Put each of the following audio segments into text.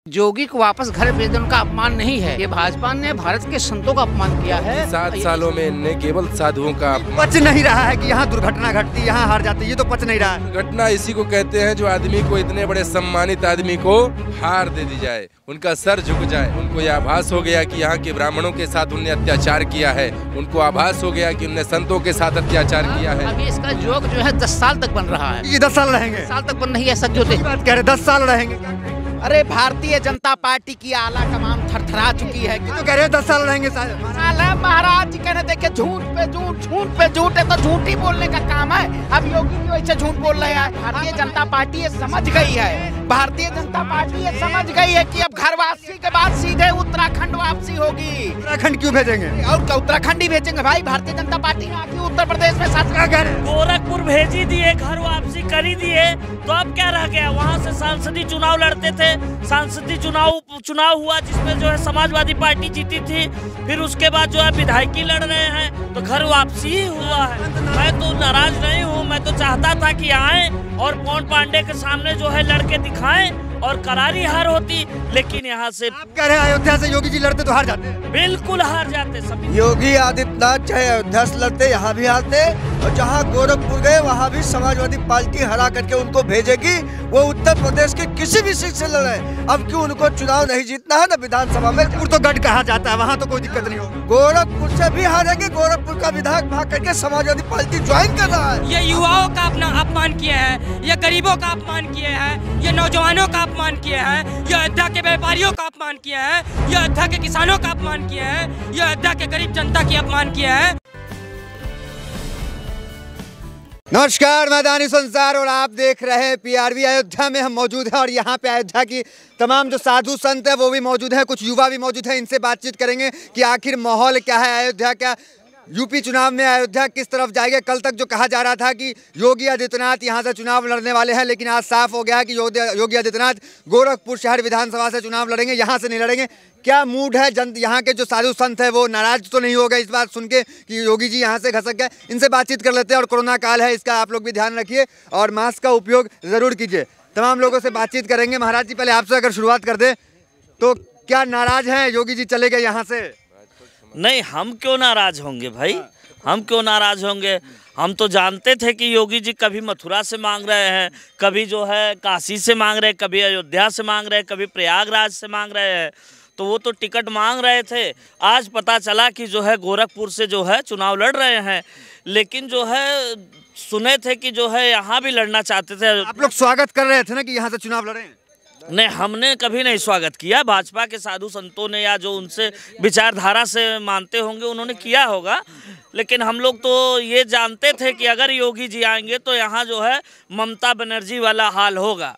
जोगी को वापस घर भेजने उनका अपमान नहीं है। ये भाजपा ने भारत के संतों का अपमान किया है। 7 सालों में इनने केवल साधुओं का पच नहीं रहा है कि यहाँ दुर्घटना घटती, यहाँ हार जाती, ये तो पच नहीं रहा है। घटना इसी को कहते हैं जो आदमी को, इतने बड़े सम्मानित आदमी को हार दे दी जाए, उनका सर झुक जाए। उनको यह आभास हो गया कि यहाँ के ब्राह्मणों के साथ उनने अत्याचार किया है, उनको आभास हो गया कि उनने संतों के साथ अत्याचार किया है। अभी इसका जोग जो है 10 साल तक बन रहा है। ये 10 साल रहेंगे, 10 साल तक बन नहीं है सच होते। बात कह रहे 10 साल रहेंगे। अरे भारतीय जनता पार्टी की आला कमान थरथरा चुकी है। तो कह रहे 10 साल रहेंगे महाराज जी कहने देखे झूठ पे झूठ, झूठ पे झूठ है तो झूठ ही बोलने का काम है। अब योगी जी वैसे झूठ बोल रहे हैं। भारतीय जनता पार्टी ये समझ गई है, भारतीय जनता पार्टी ये समझ गई है कि अब घर वापसी के बाद सीधे उत्तराखंड वापसी होगी। उत्तराखंड क्यों भेजेंगे? और क्या उत्तराखंड ही भेजेंगे भाई? भारतीय जनता पार्टी ने आके उत्तर प्रदेश में शासन कह रहे गोरखपुर भेज ही दिए, घर वापसी कर ही दिए, तो अब क्या रह गया? वहाँ से सांसदीय चुनाव लड़ते थे, सांसदीय चुनाव हुआ जिसमें जो है समाजवादी पार्टी जीती थी, फिर उसके बाद जो है विधायकी लड़ रहे हैं, तो घर वापसी ही हुआ है। मैं तो नाराज नहीं हूँ, मैं तो चाहता था कि आए और पवन पांडे के सामने जो है लड़के दिखाएं और करारी हार होती, लेकिन यहाँ से आप कह रहे हैं अयोध्या से योगी जी लड़ते तो हार जाते। बिल्कुल हार जाते सभी। योगी आदित्यनाथ चाहे अयोध्या से लड़ते यहाँ भी हारते, और जहाँ गोरखपुर गए वहाँ भी समाजवादी पार्टी हरा करके उनको भेजेगी। वो उत्तर प्रदेश के किसी भी सीट से लड़े, अब क्यों उनको चुनाव नहीं जीतना है ना विधानसभा में। तो गढ़ कहा जाता है, वहाँ तो कोई दिक्कत नहीं होगी। गोरखपुर से भी हारेंगे, गोरखपुर का विधायक भाग करके समाजवादी पार्टी ज्वाइन कर रहा है। ये युवाओं का अपना अपमान किए हैं, ये गरीबों का अपमान किए हैं, ये नौजवानों का अपमान किए हैं, ये अयोध्या के व्यापारियों का अपमान किए हैं, ये अयोध्या के किसानों का अपमान किए हैं, ये अयोध्या के गरीब जनता की अपमान किए हैं। नमस्कार, मैं दानिश संसार और आप देख रहे हैं पीआरवी। अयोध्या में हम मौजूद हैं और यहाँ पे अयोध्या की तमाम जो साधु संत है वो भी मौजूद हैं, कुछ युवा भी मौजूद हैं। इनसे बातचीत करेंगे कि आखिर माहौल क्या है अयोध्या का, यूपी चुनाव में अयोध्या किस तरफ जाएगा। कल तक जो कहा जा रहा था कि योगी आदित्यनाथ यहाँ से चुनाव लड़ने वाले हैं, लेकिन आज साफ हो गया है कि योगी आदित्यनाथ गोरखपुर शहर विधानसभा से चुनाव लड़ेंगे, यहाँ से नहीं लड़ेंगे। क्या मूड है यहाँ के जो साधु संत है वो नाराज तो नहीं हो गए इस बात सुन के कि योगी जी यहाँ से खसक गए? इनसे बातचीत कर लेते हैं। और कोरोना काल है, इसका आप लोग भी ध्यान रखिए और मास्क का उपयोग ज़रूर कीजिए। तमाम लोगों से बातचीत करेंगे। महाराज जी, पहले आपसे अगर शुरुआत कर दे तो क्या नाराज हैं योगी जी चले गए यहाँ से? नहीं, हम क्यों नाराज होंगे भाई, हम क्यों नाराज होंगे? हम तो जानते थे कि योगी जी कभी मथुरा से मांग रहे हैं, कभी जो है काशी से मांग रहे हैं, कभी अयोध्या से मांग रहे हैं, कभी प्रयागराज से मांग रहे हैं, तो वो तो टिकट मांग रहे थे। आज पता चला कि जो है गोरखपुर से जो है चुनाव लड़ रहे हैं, लेकिन जो है सुने थे कि जो है यहाँ भी लड़ना चाहते थे। आप लोग स्वागत कर रहे थे ना कि यहाँ से चुनाव लड़े? नहीं, हमने कभी नहीं स्वागत किया। भाजपा के साधु संतों ने या जो उनसे विचारधारा से मानते होंगे उन्होंने किया होगा, लेकिन हम लोग तो ये जानते थे कि अगर योगी जी आएंगे तो यहाँ जो है ममता बनर्जी वाला हाल होगा।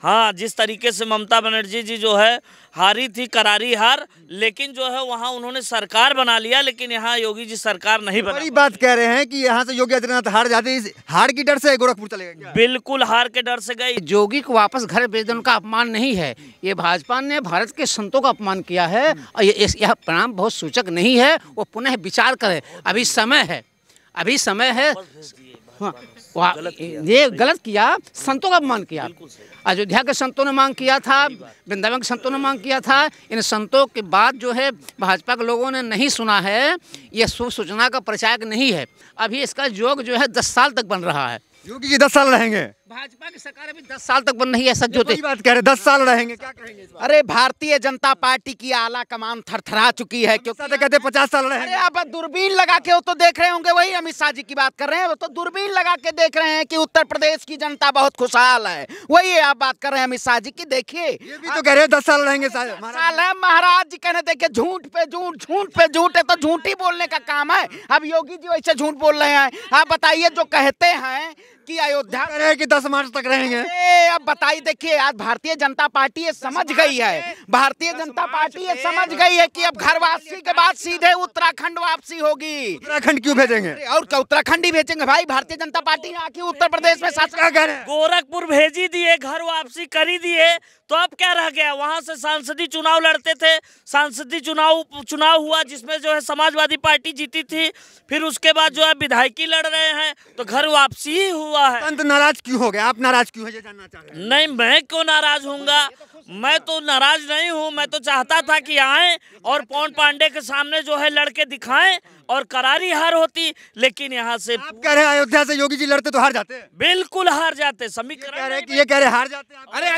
हाँ, जिस तरीके से ममता बनर्जी जी जो है हारी थी, करारी हार, लेकिन जो है वहाँ उन्होंने सरकार बना लिया, लेकिन यहाँ योगी जी सरकार नहीं बना। बड़ी बात कह रहे हैं कि यहाँ से योगी आदित्यनाथ हार जाते, इस हार की डर से गोरखपुर चले गए? बिल्कुल हार के डर से गए। जोगी को वापस घर भेजने उनका अपमान नहीं है। ये भाजपा ने भारत के संतों का अपमान किया है और यह परिणाम बहुत सूचक नहीं है। वो पुनः विचार करे, अभी समय है, अभी समय है। हाँ, ये गलत किया, संतों का अपमान किया। अयोध्या के संतों ने मांग किया था, वृंदावन के संतों ने मांग किया था। इन संतों के बाद जो है भाजपा के लोगों ने नहीं सुना है, ये शुभ सूचना का प्रचारक नहीं है। अभी इसका योग जो है 10 साल तक बन रहा है। योगी जी 10 साल रहेंगे? भाजपा की सरकार अभी 10 साल तक बन रही है सच होते। बात कह रहे 10 साल रहेंगे, क्या कहेंगे इस बात? अरे भारतीय जनता पार्टी की आला कमान थरथरा चुकी है, क्योंकि कहते 50 साल रहेंगे। अरे आप दूरबीन लगा के वो तो देख रहे होंगे, वही अमित शाह जी की बात कर रहे हैं, वो तो दूरबीन लगा के देख रहे हैं कि उत्तर प्रदेश की जनता बहुत खुशहाल है। वही आप बात कर रहे हैं अमित शाह जी की। देखिए ये भी तो कह रहे हैं 10 साल रहेंगे। साल है महाराज जी कहने देखे झूठ पे झूठ, झूठ पे झूठ है तो झूठ ही बोलने का काम है। अब योगी जी वैसे झूठ बोल रहे हैं। आप बताइए, जो कहते हैं कि अयोध्या कि 10 मार्च तक रहेंगे, अब बताइए। देखिए, आज भारतीय जनता पार्टी ये समझ गई है, भारतीय जनता पार्टी ये समझ गई है कि अब घर वापसी के बाद सीधे उत्तराखंड वापसी होगी। उत्तराखंड क्यों भेजेंगे? और क्या उत्तराखंड ही भेजेंगे भाई? भारतीय जनता पार्टी ने आके उत्तर प्रदेश में शासन कर रहे हैं। गोरखपुर भेज ही दिए, घर वापसी कर ही दिए, तो अब क्या रह गया? वहाँ से सांसदीय चुनाव लड़ते थे, सांसदीय चुनाव हुआ जिसमें जो है समाजवादी पार्टी जीती थी, फिर उसके बाद जो है विधायकी लड़ रहे हैं, तो घर वापसी ही हुआ है। संत नाराज क्यों हो गया? आप नाराज क्यों हैं ये जानना चाह रहे हैं? नहीं, मैं क्यों नाराज हूँगा? मैं तो नाराज नहीं हूँ। मैं तो चाहता था कि आए और पवन पांडे के सामने जो है लड़के दिखाएं और करारी हार होती, लेकिन यहाँ से आप कह रहे हैं अयोध्या से योगी जी लड़ते तो हार जाते हैं? बिल्कुल हार जाते। समीकरण ये कह रहे हार जाते हैं। अरे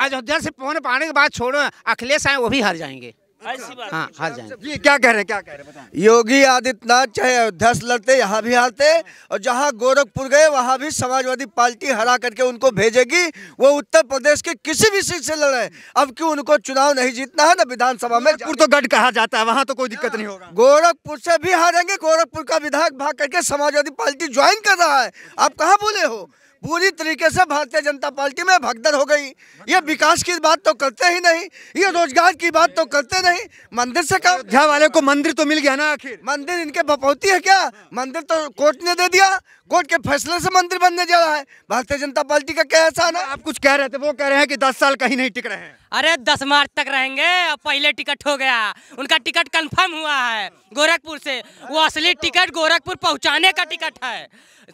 अयोध्या से पवन पांडे की बात छोड़ो, अखिलेश आए वो भी हार जाएंगे। ऐसी बात हाँ, हार जाएंगे। जी क्या कह रहे हैं बताएं। योगी आदित्यनाथ चाहे अयोध्या से लड़ते यहाँ भी हारते, और जहाँ गोरखपुर गए वहाँ भी समाजवादी पार्टी हरा करके उनको भेजेगी। वो उत्तर प्रदेश के किसी भी सीट से लड़े, अब क्यों उनको चुनाव नहीं जीतना है ना विधानसभा में। गोरखपुर तो गढ़ कहा जाता है, वहाँ तो कोई दिक्कत नहीं होगा। गोरखपुर से भी हारेंगे। गोरखपुर का विधायक भाग करके समाजवादी पार्टी ज्वाइन कर रहा है। आप कहाँ बोले हो? पूरी तरीके से भारतीय जनता पार्टी में भगदड़ हो गई। ये विकास की बात तो करते ही नहीं, ये रोजगार की बात तो करते नहीं। मंदिर से कहा अयोध्या वाले को मंदिर तो मिल गया ना आखिर। मंदिर इनके बपौती है क्या? मंदिर तो कोर्ट ने दे दिया, कोर्ट के फैसले से मंदिर बनने जा रहा है। भारतीय जनता पार्टी का क्या एहसान है? आप कुछ कह रहे थे, वो कह रहे हैं कि 10 साल कहीं नहीं टिक रहे हैं। अरे 10 मार्च तक रहेंगे। अब पहले टिकट हो गया, उनका टिकट कंफर्म हुआ है गोरखपुर से। वो असली टिकट गोरखपुर पहुंचाने का टिकट है,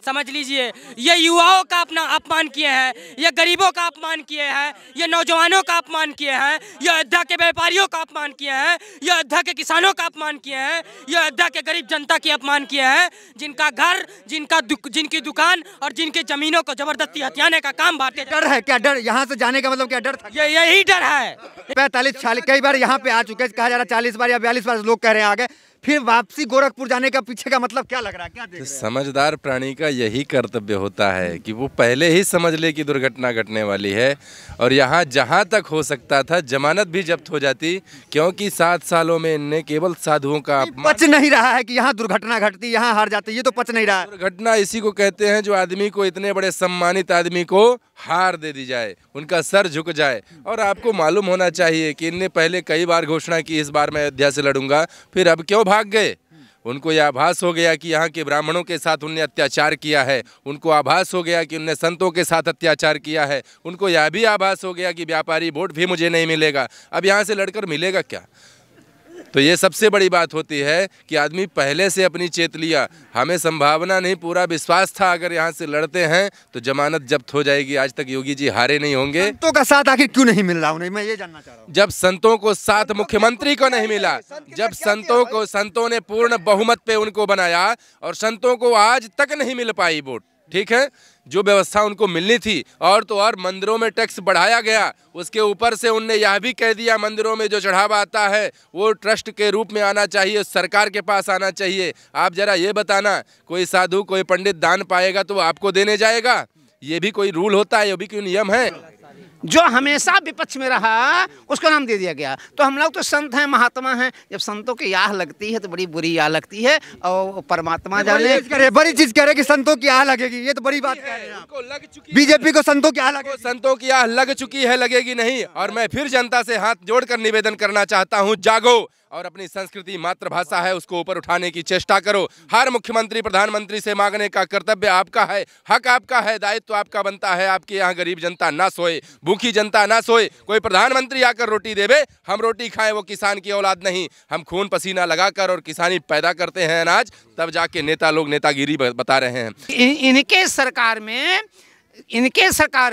समझ लीजिए। ये युवाओं का अपना अपमान किए हैं, ये गरीबों का अपमान किए हैं, ये नौजवानों का अपमान किए हैं, ये अयोध्या के व्यापारियों का अपमान किए हैं, ये अयोध्या के किसानों का अपमान किए हैं, ये अयोध्या के गरीब जनता की अपमान किए हैं, जिनका घर, जिनकी दुकान और जिनकी जमीनों को जबरदस्ती हथियाने का काम भारतीय। डर है क्या? डर यहाँ से जाने का मतलब क्या डर था? यही डर है। 45-46 कई बार यहाँ पे आ चुके हैं, कहा जा रहा 40 बार या 42 बार लोग कह रहे हैं आ गए, फिर वापसी गोरखपुर जाने का पीछे का मतलब क्या लग रहा है? क्या देख रहे हैं? समझदार प्राणी का यही कर्तव्य होता है कि वो पहले ही समझ ले कि दुर्घटना घटने वाली है, और यहाँ जहाँ तक हो सकता था जमानत भी जब्त हो जाती, क्योंकि 7 सालों में इनने केवल साधुओं का पच नहीं रहा है कि यहाँ दुर्घटना घटती, यहाँ हार जाती, ये तो पच नहीं रहा है। दुर्घटना इसी को कहते हैं जो आदमी को, इतने बड़े सम्मानित आदमी को हार दे दी जाए, उनका सर झुक जाए। और आपको मालूम होना चाहिए कि इनने पहले कई बार घोषणा की इस बार मैं अयोध्या से लड़ूंगा, फिर अब क्यों भाग गए? उनको यह आभास हो गया कि यहाँ के ब्राह्मणों के साथ उनने अत्याचार किया है, उनको आभास हो गया कि उनने संतों के साथ अत्याचार किया है, उनको यह भी आभास हो गया कि व्यापारी वोट भी मुझे नहीं मिलेगा, अब यहाँ से लड़कर मिलेगा क्या? तो ये सबसे बड़ी बात होती है कि आदमी पहले से अपनी चेत लिया। हमें संभावना नहीं, पूरा विश्वास था अगर यहाँ से लड़ते हैं तो जमानत जब्त हो जाएगी। आज तक योगी जी हारे नहीं होंगे। संतों का साथ आखिर क्यों नहीं मिल रहा उन्हें, मैं ये जानना चाह रहा हूँ। जब संतों को साथ मुख्यमंत्री को नहीं मिला, जब संतों ने पूर्ण बहुमत पे उनको बनाया और संतों को आज तक नहीं मिल पाई वोट, ठीक है, जो व्यवस्था उनको मिलनी थी। और तो और मंदिरों में टैक्स बढ़ाया गया, उसके ऊपर से उनने यह भी कह दिया मंदिरों में जो चढ़ावा आता है वो ट्रस्ट के रूप में आना चाहिए, सरकार के पास आना चाहिए। आप जरा ये बताना, कोई साधु कोई पंडित दान पाएगा तो वो आपको देने जाएगा? ये भी कोई रूल होता है? ये भी कोई नियम है? जो हमेशा विपक्ष में रहा उसको नाम दे दिया गया। तो हम लोग तो संत हैं, महात्मा हैं। जब संतों की आह लगती है तो बड़ी बुरी आह लगती है, और परमात्मा जाने। बड़ी चीज कह रहे कि संतों की आह लगेगी, ये तो बड़ी बात कह रहे हैं। बीजेपी को संतों की आह लगेगी, संतों की आह लग चुकी है, लगेगी नहीं। और मैं फिर जनता से हाथ जोड़कर निवेदन करना चाहता हूँ, जागो और अपनी संस्कृति मातृभाषा है उसको ऊपर उठाने की चेष्टा करो। हर मुख्यमंत्री प्रधानमंत्री से मांगने का कर्तव्य आपका है, हक आपका है, दायित्व आपका बनता है। आपके यहाँ गरीब जनता ना सोए, भूखी जनता ना सोए। कोई प्रधानमंत्री आकर रोटी देवे, हम रोटी खाएं, वो किसान की औलाद नहीं। हम खून पसीना लगाकर और किसानी पैदा करते हैं अनाज, तब जाके नेता लोग नेतागिरी बता रहे हैं। इनके सरकार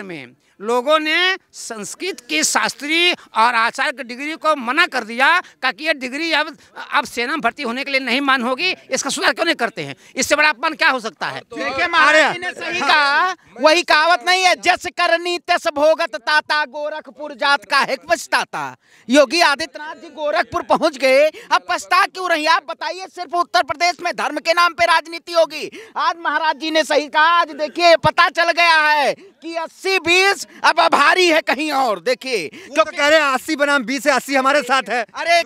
में लोगों ने संस्कृत की शास्त्री और आचार्य की डिग्री को मना कर दिया, ताकि ये डिग्री अब सेना में भर्ती होने के लिए नहीं मान होगी। इसका सुधार क्यों नहीं करते हैं? इससे बड़ा अपमान क्या हो सकता है? देखिए महाराज जी ने सही कहा, वही कहावत नहीं है, जस करनी तस भोगत ताता, गोरखपुर जात का है पछताता। योगी आदित्यनाथ जी गोरखपुर पहुंच गए, अब पछता क्यों रही? आप बताइए, सिर्फ उत्तर प्रदेश में धर्म के नाम पे राजनीति होगी? आज महाराज जी ने सही कहा। आज देखिए पता चल गया है कि 80-20 अब भारी है कहीं और। देखिए तो कह रहे हैं 80 बनाम 20 है, 80 हमारे साथ है। अरे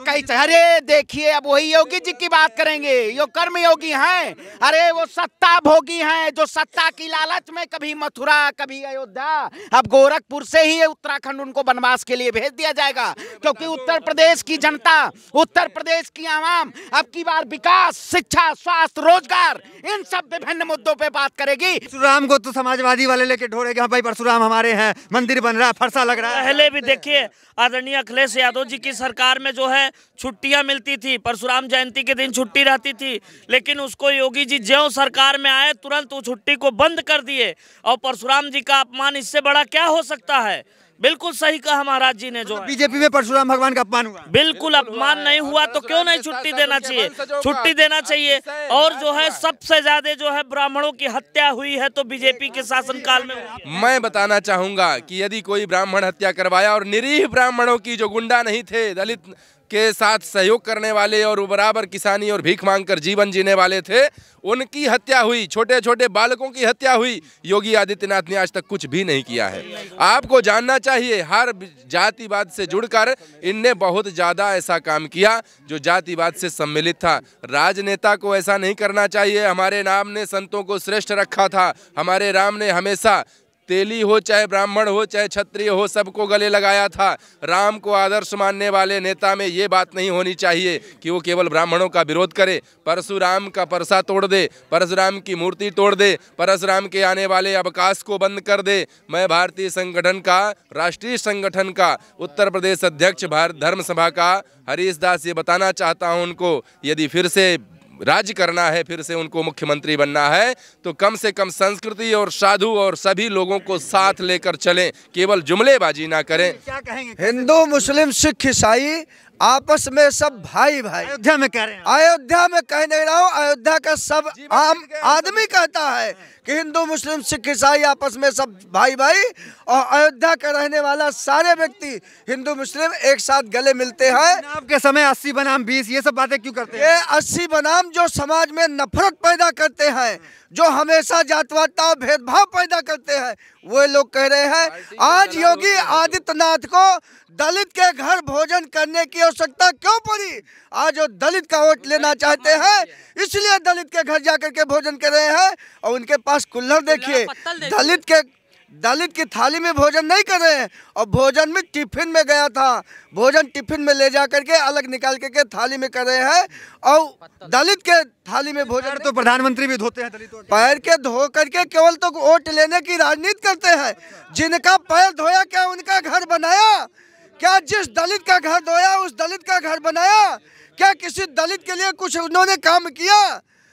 देखिए, अब वही योगी जी की बात करेंगे, यो कर्म योगी हैं। अरे वो सत्ता भोगी हैं, जो सत्ता की लालच में कभी मथुरा कभी अयोध्या, अब गोरखपुर से ही उत्तराखंड उनको वनवास के लिए भेज दिया जाएगा। क्योंकि उत्तर प्रदेश की जनता, उत्तर प्रदेश की आवाम अब की बार विकास, शिक्षा, स्वास्थ्य, रोजगार, इन सब विभिन्न मुद्दों पे बात करेगी। परशुराम को तो समाजवादी वाले लेके ढोड़ेगे, हाँ भाई परशुराम हमारे हैं, है, मंदिर बन रहा है, फरसा लग रहा है। पहले भी देखिए आदरणीय अखिलेश यादव जी की सरकार में जो है छुट्टियां मिलती थी, परशुराम जयंती के दिन छुट्टी रहती थी, लेकिन उसको योगी जी ज्यों सरकार में आए तुरंत वो छुट्टी को बंद कर दिए। और परशुराम जी का अपमान इससे बड़ा क्या हो सकता है? बिल्कुल सही कहा महाराज जी ने। जो बीजेपी में परशुराम भगवान का अपमान हुआ, बिल्कुल अपमान नहीं हुआ तो क्यों नहीं छुट्टी देना चाहिए? छुट्टी देना चाहिए। और जो है सबसे ज्यादा जो है ब्राह्मणों की हत्या हुई है तो बीजेपी के शासनकाल में हुई है। मैं बताना चाहूंगा कि यदि कोई ब्राह्मण हत्या करवाया और निरीह ब्राह्मणों की जो गुंडा नहीं थे, दलित के साथ सहयोग करने वाले और बराबर किसानी और भीख मांगकर जीवन जीने वाले थे, उनकी हत्या हुई, छोटे छोटे बालकों की हत्या हुई, योगी आदित्यनाथ ने आज तक कुछ भी नहीं किया है। आपको जानना चाहिए, हर जातिवाद से जुड़कर इनने बहुत ज़्यादा ऐसा काम किया जो जातिवाद से सम्मिलित था। राजनेता को ऐसा नहीं करना चाहिए। हमारे राम ने संतों को श्रेष्ठ रखा था। हमारे राम ने हमेशा तेली हो चाहे ब्राह्मण हो चाहे क्षत्रिय हो सबको गले लगाया था। राम को आदर्श मानने वाले नेता में ये बात नहीं होनी चाहिए कि वो केवल ब्राह्मणों का विरोध करे, परशुराम का परसा तोड़ दे, परशुराम की मूर्ति तोड़ दे, परशुराम के आने वाले अवकाश को बंद कर दे। मैं भारतीय संगठन का, राष्ट्रीय संगठन का उत्तर प्रदेश अध्यक्ष भारत धर्म सभा का हरीश दास ये बताना चाहता हूँ उनको, यदि फिर से राज्य करना है, फिर से उनको मुख्यमंत्री बनना है तो कम से कम संस्कृति और साधु और सभी लोगों को साथ लेकर चलें, केवल जुमलेबाजी ना करें। क्या कहेंगे? हिंदू मुस्लिम सिख ईसाई आपस में सब भाई भाई। अयोध्या में कह रहे हैं, अयोध्या में कह नहीं रहा हूँ, अयोध्या का सब आम आदमी कहता है कि हिंदू मुस्लिम सिख ईसाई आपस में सब भाई भाई। और अयोध्या का रहने वाला सारे व्यक्ति हिंदू मुस्लिम एक साथ गले मिलते हैं। आपके समय 80 बनाम 20 ये सब बातें क्यों करते हैं? ये 80 बनाम जो समाज में नफरत पैदा करते हैं, जो हमेशा जातवादता और भेदभाव पैदा करते हैं, वो लोग कह रहे हैं आज योगी आदित्यनाथ को दलित के घर भोजन करने की आवश्यकता क्यों पड़ी? आज वो दलित का वोट लेना चाहते हैं, इसलिए दलित के घर जाकर के भोजन कर रहे हैं। और उनके पास कुल्हड़ देखिए, दलित की थाली में भोजन नहीं कर रहे हैं। और भोजन में टिफिन में गया था, भोजन टिफिन में ले जा करके अलग निकाल के थाली में कर रहे हैं। और दलित के थाली में भोजन तो प्रधानमंत्री भी धोते हैं दलित पैर के धो करके, केवल तो वोट लेने की राजनीति करते हैं। जिनका पैर धोया क्या उनका घर बनाया? क्या जिस दलित का घर धोया उस दलित का घर बनाया? क्या किसी दलित के लिए कुछ उन्होंने काम किया?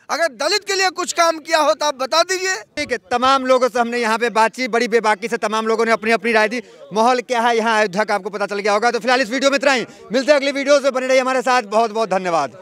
अगर दलित के लिए कुछ काम किया हो तो आप बता दीजिए। ठीक है, तमाम लोगों से हमने यहाँ पे बातचीत बड़ी बेबाकी से तमाम लोगों ने अपनी अपनी राय दी। माहौल क्या है यहाँ अयोध्या का आपको पता चल गया होगा। तो फिलहाल इस वीडियो में इतना ही, मिलते हैं अगली वीडियो से। बने रहिए हमारे साथ। बहुत बहुत धन्यवाद।